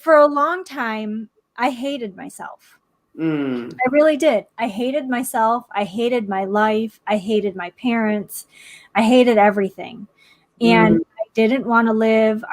for a long time, I hated myself. I really did. I hated myself. I hated my life. I hated my parents. I hated everything. And I didn't want to live.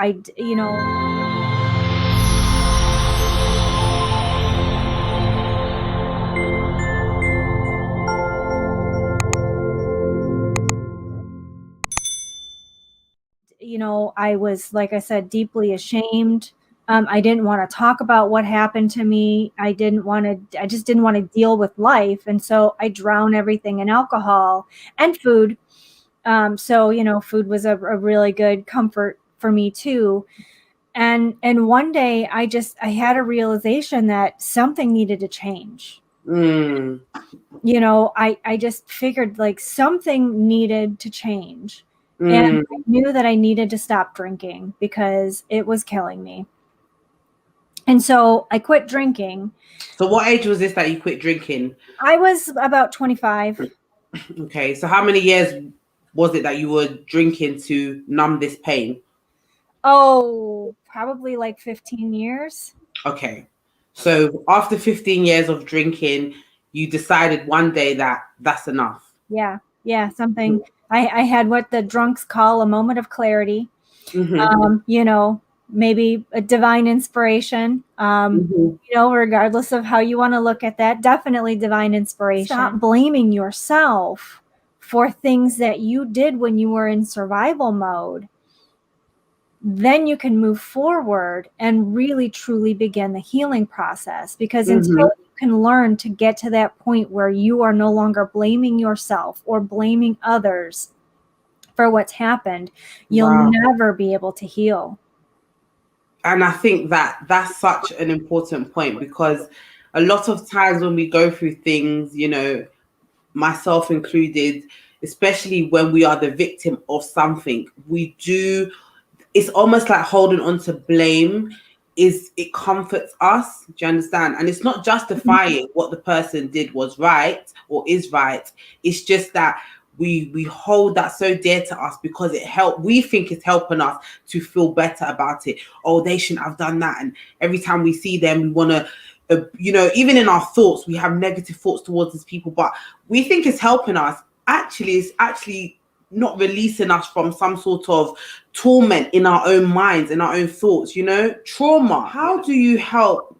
I was, like I said, deeply ashamed. I didn't want to talk about what happened to me. I just didn't want to deal with life. And so I drowned everything in alcohol and food. So food was a really good comfort for me too. And one day I had a realization that something needed to change. I just figured like something needed to change. And I knew that I needed to stop drinking because it was killing me. And so I quit drinking. So what age was this that you quit drinking? I was about 25. Okay. So how many years was it that you were drinking to numb this pain? Oh, probably like 15 years. Okay. So after 15 years of drinking, you decided one day that that's enough. Yeah. Something. I had what the drunks call a moment of clarity. Maybe a divine inspiration, regardless of how you want to look at that, definitely divine inspiration. Stop blaming yourself for things that you did when you were in survival mode. Then you can move forward and really truly begin the healing process, because until you can learn to get to that point where you are no longer blaming yourself or blaming others for what's happened, you'll never be able to heal. And I think that that's such an important point, because a lot of times when we go through things, myself included, especially when we are the victim of something, it's almost like holding on to blame. It comforts us. Do you understand? And it's not justifying what the person did was right or is right. It's just that we hold that so dear to us because we think it's helping us to feel better about it. Oh, they shouldn't have done that. And every time we see them, we want to, even in our thoughts, we have negative thoughts towards these people, but we think it's helping us. Actually, it's actually not releasing us from some sort of torment in our own minds, in our own thoughts, trauma. How do you help,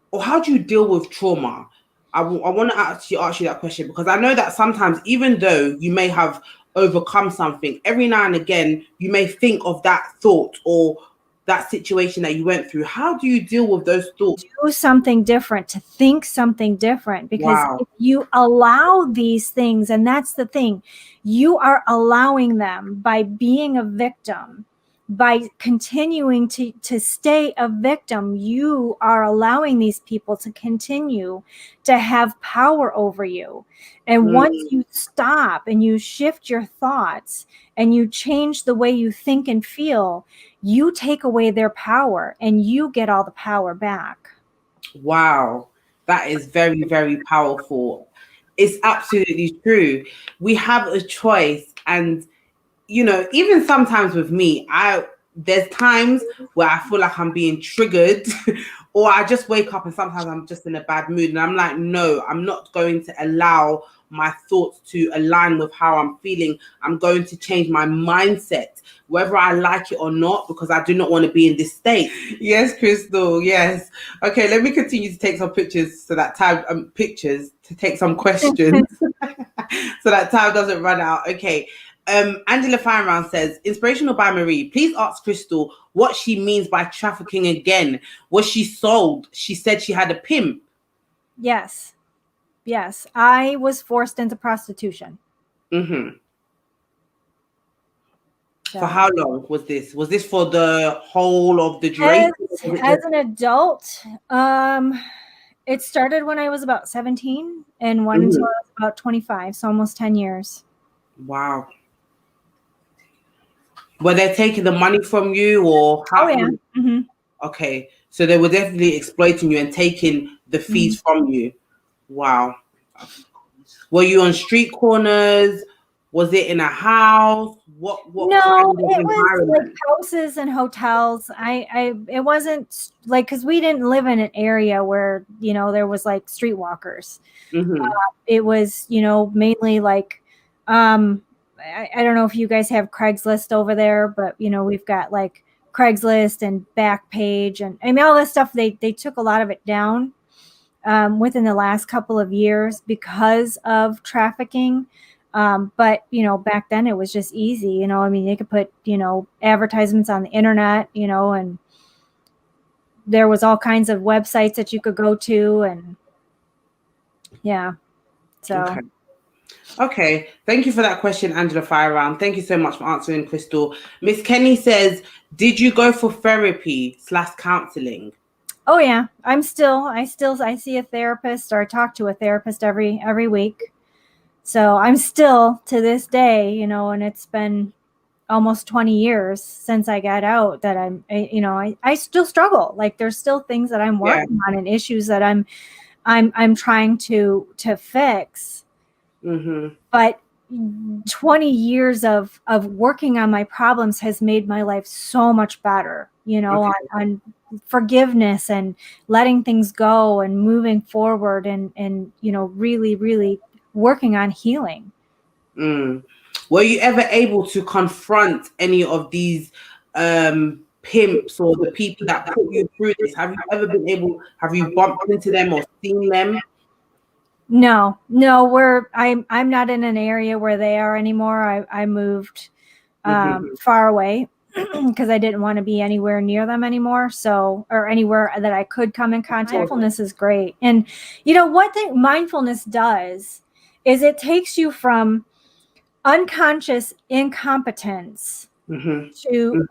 or how do you deal with trauma? I want to actually ask you that question, because I know that sometimes, even though you may have overcome something, every now and again, you may think of that thought or that situation that you went through. How do you deal with those thoughts? Do something different, to think something different, because if you allow these things, and that's the thing, you are allowing them by being a victim. By continuing to stay a victim, you are allowing these people to continue to have power over you. And once you stop and you shift your thoughts and you change the way you think and feel, you take away their power and you get all the power back. Wow, that is very, very powerful. It's absolutely true. We have a choice, and even sometimes with me, there's times where I feel like I'm being triggered or I just wake up and sometimes I'm just in a bad mood and I'm like, no, I'm not going to allow my thoughts to align with how I'm feeling. I'm going to change my mindset, whether I like it or not, because I do not want to be in this state. Yes, Crystal. Yes. Okay, let me continue to take some pictures so that time to take some questions so that time doesn't run out. Okay. Angela Fineround says, Inspirational by Marie, please ask Crystal what she means by trafficking again. Was she sold? She said she had a pimp. Yes. I was forced into prostitution. So for how long was this? Was this for the whole of the duration? As an adult, it started when I was about 17 and went until I was about 25, so almost 10 years. Wow. Were they taking the money from you, or how? Oh, yeah. Okay, so they were definitely exploiting you and taking the fees from you. Wow. Were you on street corners? Was it in a house? What No, kind of it was like environment? houses and hotels. It wasn't like, because we didn't live in an area where, there was like streetwalkers. Mm-hmm. It was, mainly like, I don't know if you guys have Craigslist over there, but we've got like Craigslist and Backpage, and I mean all this stuff. They took a lot of it down within the last couple of years because of trafficking. But back then it was just easy. I mean, they could put advertisements on the internet, and there was all kinds of websites that you could go to, and yeah. So. Okay. Thank you for that question, Angela Fireround. Thank you so much for answering, Crystal. Miss Kenny says, did you go for therapy/counseling? Oh yeah, I see a therapist, or I talk to a therapist every week. So I'm still, to this day, and it's been almost 20 years since I got out, that I still struggle. Like, there's still things that I'm working on, and issues that I'm trying to fix. Mm-hmm. But 20 years of working on my problems has made my life so much better, on forgiveness and letting things go and moving forward, and really, really working on healing. Were you ever able to confront any of these pimps or the people that put you through this? Have you bumped into them or seen them? No, I'm not in an area where they are anymore. I moved far away because I didn't want to be anywhere near them anymore. So, or anywhere that I could come in contact. Mindfulness is great. And what mindfulness does is it takes you from unconscious incompetence to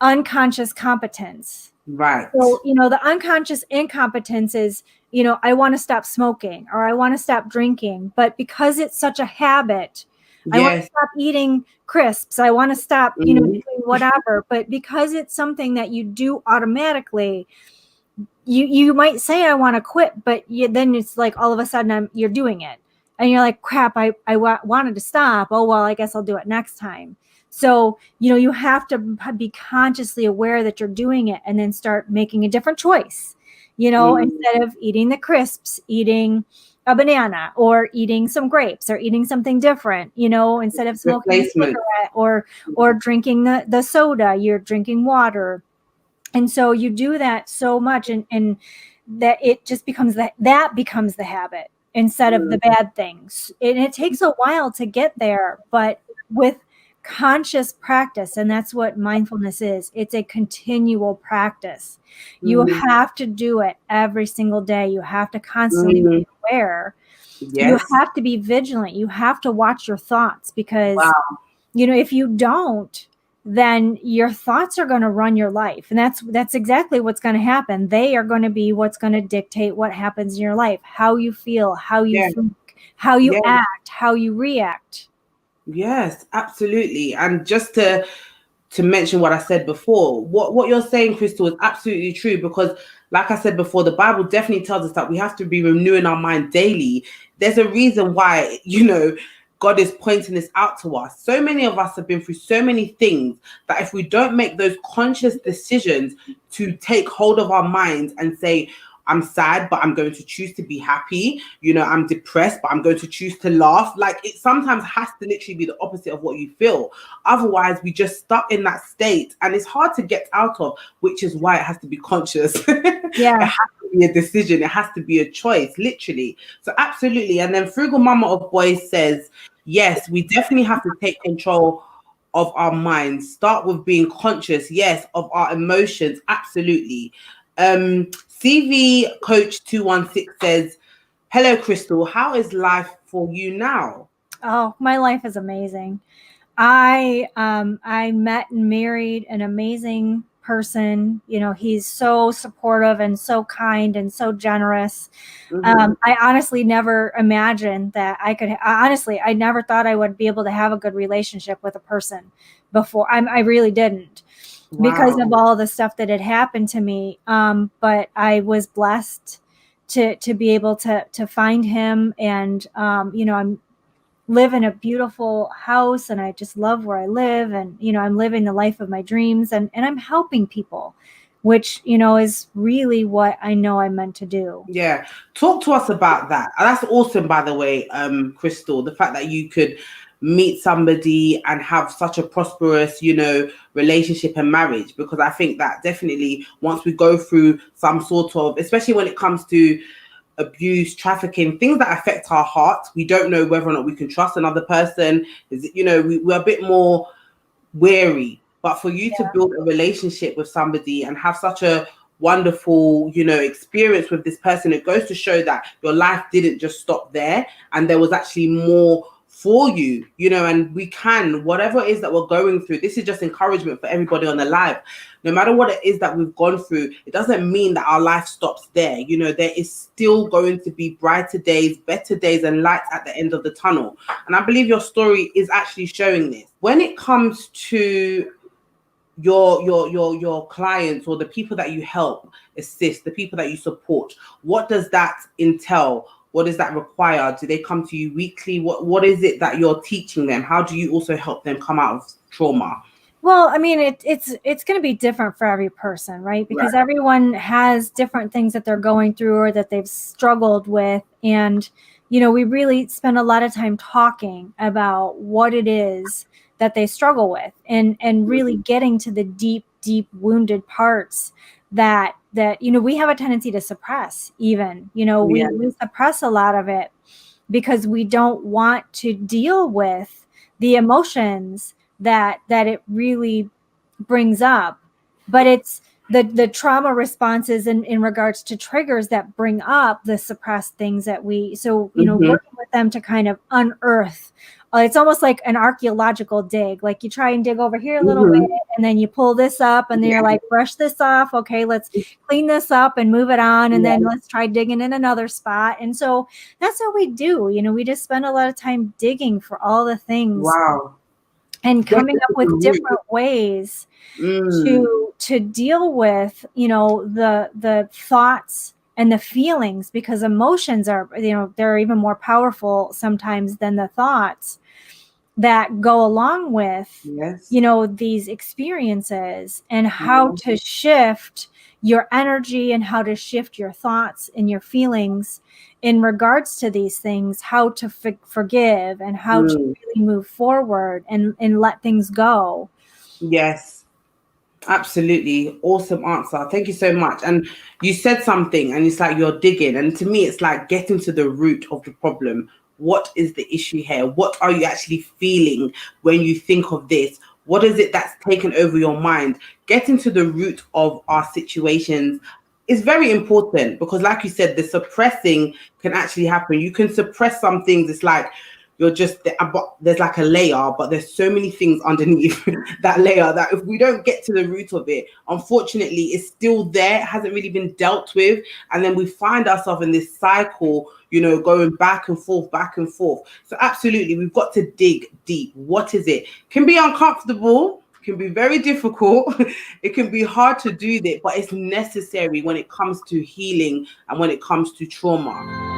unconscious competence. Right. So, the unconscious incompetence is, I want to stop smoking, or I want to stop drinking, but because it's such a habit, I want to stop eating crisps, I want to stop, doing whatever. But because it's something that you do automatically, you might say, I want to quit, but then it's like all of a sudden you're doing it. And you're like, crap, I wanted to stop. Oh, well, I guess I'll do it next time. So, you have to be consciously aware that you're doing it, and then start making a different choice, instead of eating the crisps, eating a banana, or eating some grapes, or eating something different, instead of smoking a cigarette, or drinking the soda, you're drinking water. And so you do that so much, and that it just becomes that becomes the habit instead of the bad things. And it takes a while to get there, but with conscious practice, and that's what mindfulness is. It's a continual practice. You have to do it every single day. You have to constantly be aware. You have to be vigilant. You have to watch your thoughts, because if you don't, then your thoughts are going to run your life. And that's exactly what's going to happen. They are going to be what's going to dictate what happens in your life, how you feel, how you think, how you act, how you react. Yes, absolutely. And just to mention what I said before, what you're saying, Crystal, is absolutely true, because like I said before, the Bible definitely tells us that we have to be renewing our mind daily. There's a reason why, God is pointing this out to us. So many of us have been through so many things that if we don't make those conscious decisions to take hold of our minds and say, I'm sad, but I'm going to choose to be happy. I'm depressed, but I'm going to choose to laugh. Like, it sometimes has to literally be the opposite of what you feel. Otherwise, we just stuck in that state, and it's hard to get out of, which is why it has to be conscious. Yeah. It has to be a decision. It has to be a choice, literally. So absolutely. And then Frugal Mama of Boys says, yes, we definitely have to take control of our minds. Start with being conscious, yes, of our emotions. Absolutely. CV Coach 216 says, hello, Crystal. How is life for you now? Oh, my life is amazing. I met and married an amazing person. He's so supportive and so kind and so generous. I honestly never imagined that I never thought I would be able to have a good relationship with a person before. I really didn't. Wow. Because of all the stuff that had happened to me. But I was blessed to be able to find him. And, live in a beautiful house and I just love where I live, and I'm living the life of my dreams, and I'm helping people, which is really what I know I'm meant to do. Yeah, talk to us about that. That's awesome, by the way, Crystal, the fact that you could meet somebody and have such a prosperous, relationship and marriage, because I think that definitely once we go through some sort of, especially when it comes to abuse, trafficking, things that affect our heart, we don't know whether or not we can trust another person. We're a bit more wary. But for you to build a relationship with somebody and have such a wonderful, experience with this person, it goes to show that your life didn't just stop there, and there was actually more for you, and we can, whatever it is that we're going through, this is just encouragement for everybody on the live. No matter what it is that we've gone through, it doesn't mean that our life stops there. There is still going to be brighter days, better days, and light at the end of the tunnel. And I believe your story is actually showing this. When it comes to your clients or the people that you help assist, the people that you support, what does that entail? What does that require? Do they come to you weekly? What is it that you're teaching them? How do you also help them come out of trauma? Well, I mean, it's going to be different for every person, right? Because everyone has different things that they're going through or that they've struggled with. And, we really spend a lot of time talking about what it is that they struggle with, and really getting to the deep, deep wounded parts that we have a tendency to suppress even. We suppress a lot of it because we don't want to deal with the emotions that it really brings up. But it's the trauma responses in regards to triggers that bring up the suppressed things that working with them to kind of unearth. It's almost like an archaeological dig. Like you try and dig over here a little bit, and then you pull this up, and then you're like, brush this off. Okay, let's clean this up and move it on, and then let's try digging in another spot. And so that's what we do. We just spend a lot of time digging for all the things. Wow. And coming up with different ways to deal with, the thoughts and the feelings, because emotions are, they're even more powerful sometimes than the thoughts that go along with, these experiences, and how to shift your energy and how to shift your thoughts and your feelings in regards to these things, how to forgive, and how to really move forward and let things go. Yes, absolutely. Awesome answer. Thank you so much. And you said something, and it's like you're digging. And to me, it's like getting to the root of the problem. What is the issue here? What are you actually feeling when you think of this? What is it that's taken over your mind? Getting to the root of our situations is very important, because like you said, the suppressing can actually happen. You can suppress some things. It's like you're just there's like a layer, but there's so many things underneath that layer that if we don't get to the root of it, unfortunately, it's still there. It hasn't really been dealt with. And then we find ourselves in this cycle, going back and forth, back and forth. So absolutely, we've got to dig deep. What is it? Can be uncomfortable, can be very difficult. It can be hard to do that, but it's necessary when it comes to healing and when it comes to trauma.